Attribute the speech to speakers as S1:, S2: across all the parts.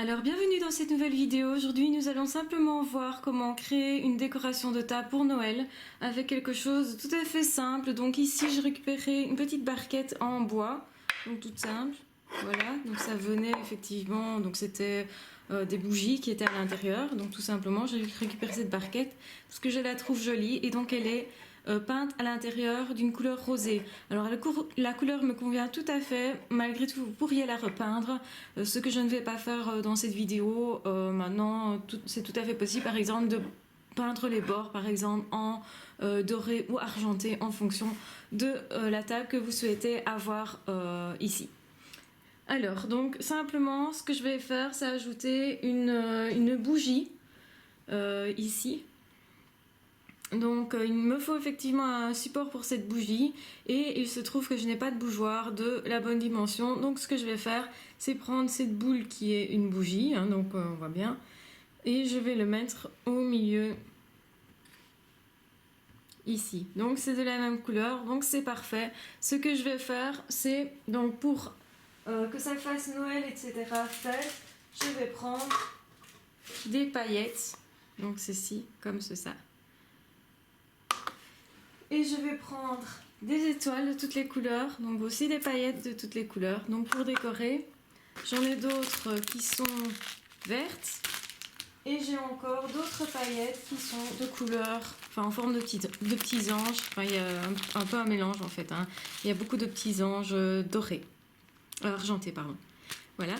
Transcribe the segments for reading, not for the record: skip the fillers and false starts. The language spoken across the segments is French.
S1: Alors bienvenue dans cette nouvelle vidéo. Aujourd'hui nous allons simplement voir comment créer une décoration de table pour Noël avec quelque chose de tout à fait simple. Donc ici j'ai récupéré une petite barquette en bois, donc toute simple. Voilà, donc ça venait effectivement, donc c'était des bougies qui étaient à l'intérieur. Donc tout simplement j'ai récupéré cette barquette parce que je la trouve jolie et donc elle est peinte à l'intérieur d'une couleur rosée. Alors la couleur me convient tout à fait, malgré tout vous pourriez la repeindre, ce que je ne vais pas faire dans cette vidéo. Maintenant c'est tout à fait possible par exemple de peindre les bords par exemple en doré ou argenté en fonction de la table que vous souhaitez avoir ici. Alors donc simplement ce que je vais faire c'est ajouter une bougie ici. Donc il me faut effectivement un support pour cette bougie et il se trouve que je n'ai pas de bougeoir de la bonne dimension. Donc ce que je vais faire c'est prendre cette boule qui est une bougie, hein, donc on voit bien, et je vais le mettre au milieu ici. Donc c'est de la même couleur, donc c'est parfait. Ce que je vais faire c'est donc pour que ça fasse Noël etc. je vais prendre des paillettes, donc ceci comme ça. Et je vais prendre des étoiles de toutes les couleurs, donc aussi des paillettes de toutes les couleurs. Donc pour décorer, j'en ai d'autres qui sont vertes. Et j'ai encore d'autres paillettes qui sont de couleurs, enfin en forme de petits anges. Enfin il y a un peu un mélange en fait, hein. Il y a beaucoup de petits anges dorés, argentés pardon. Voilà.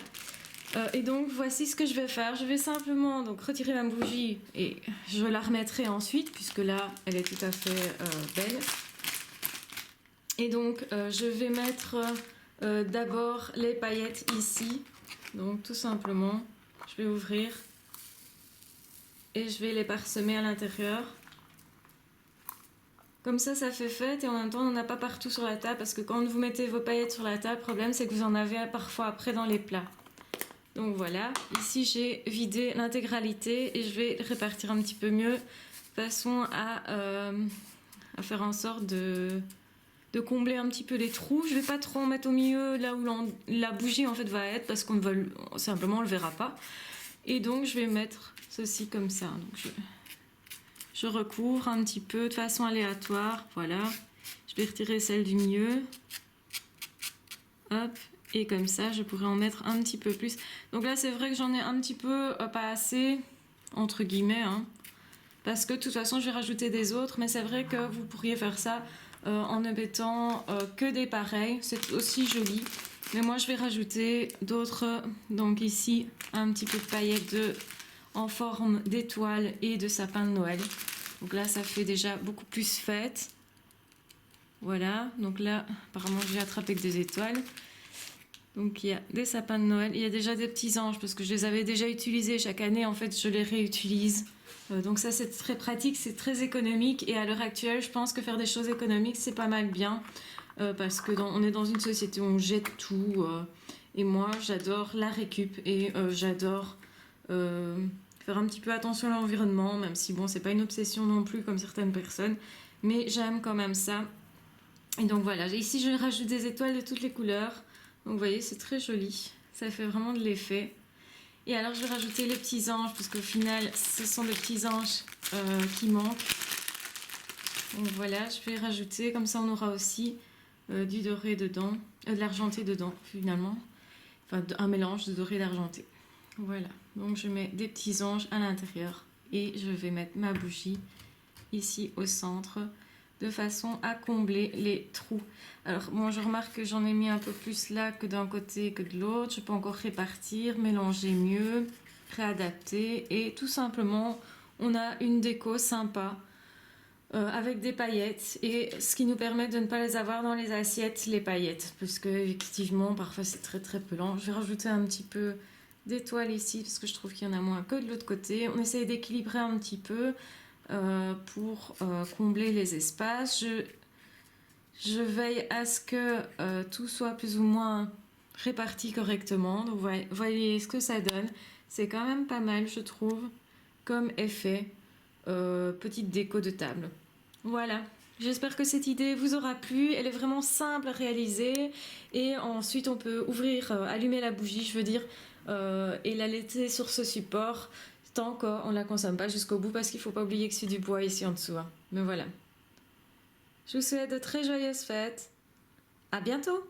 S1: Et donc voici ce que je vais faire. Je vais simplement donc retirer ma bougie et je la remettrai ensuite puisque là elle est tout à fait belle. Et donc je vais mettre d'abord les paillettes ici. Donc tout simplement je vais ouvrir et je vais les parsemer à l'intérieur. Comme ça fait fête et en même temps on n'en a pas partout sur la table parce que quand vous mettez vos paillettes sur la table, le problème c'est que vous en avez parfois après dans les plats. Donc voilà, ici j'ai vidé l'intégralité et je vais répartir un petit peu mieux de façon à faire en sorte de combler un petit peu les trous. Je vais pas trop en mettre au milieu là où la bougie en fait va être parce qu'on simplement on le verra pas. Et donc je vais mettre ceci comme ça. Donc je recouvre un petit peu de façon aléatoire, voilà. Je vais retirer celle du milieu. Hop. Et comme ça, je pourrais en mettre un petit peu plus. Donc là, c'est vrai que j'en ai un petit peu pas assez, entre guillemets, hein, parce que de toute façon, je vais rajouter des autres. Mais c'est vrai que vous pourriez faire ça en ne mettant que des pareils. C'est aussi joli. Mais moi, je vais rajouter d'autres. Donc ici, un petit peu de paillettes en forme d'étoile et de sapin de Noël. Donc là, ça fait déjà beaucoup plus fête. Voilà. Donc là, apparemment, j'ai attrapé que des étoiles. Donc il y a des sapins de Noël, il y a déjà des petits anges parce que je les avais déjà utilisés chaque année, en fait je les réutilise. Donc ça c'est très pratique, c'est très économique et à l'heure actuelle je pense que faire des choses économiques c'est pas mal bien parce que on est dans une société où on jette tout et moi j'adore la récup et j'adore faire un petit peu attention à l'environnement, même si bon c'est pas une obsession non plus comme certaines personnes, mais j'aime quand même ça. Et donc voilà, ici je rajoute des étoiles de toutes les couleurs. Donc vous voyez, c'est très joli, ça fait vraiment de l'effet. Et alors je vais rajouter les petits anges, parce qu'au final, ce sont des petits anges qui manquent. Donc voilà, je vais rajouter, comme ça on aura aussi du doré dedans, de l'argenté dedans finalement. Enfin, un mélange de doré et d'argenté. Voilà, donc je mets des petits anges à l'intérieur. Et je vais mettre ma bougie ici au centre, de façon à combler les trous. Alors moi je remarque que j'en ai mis un peu plus là que d'un côté que de l'autre. Je peux encore répartir, mélanger mieux, réadapter et tout simplement on a une déco sympa avec des paillettes et ce qui nous permet de ne pas les avoir dans les assiettes, les paillettes, parce que effectivement parfois c'est très pelant. Je vais rajouter un petit peu d'étoiles ici parce que je trouve qu'il y en a moins que de l'autre côté. On essaye d'équilibrer un petit peu pour combler les espaces. Je veille à ce que tout soit plus ou moins réparti correctement. Donc voyez ce que ça donne. C'est quand même pas mal je trouve comme effet petite déco de table. Voilà. J'espère que cette idée vous aura plu. Elle est vraiment simple à réaliser. Et ensuite on peut ouvrir, allumer la bougie, je veux dire, et la laisser sur ce support tant qu'on ne la consomme pas jusqu'au bout parce qu'il ne faut pas oublier que c'est du bois ici en dessous. Hein. Mais voilà. Je vous souhaite de très joyeuses fêtes. À bientôt!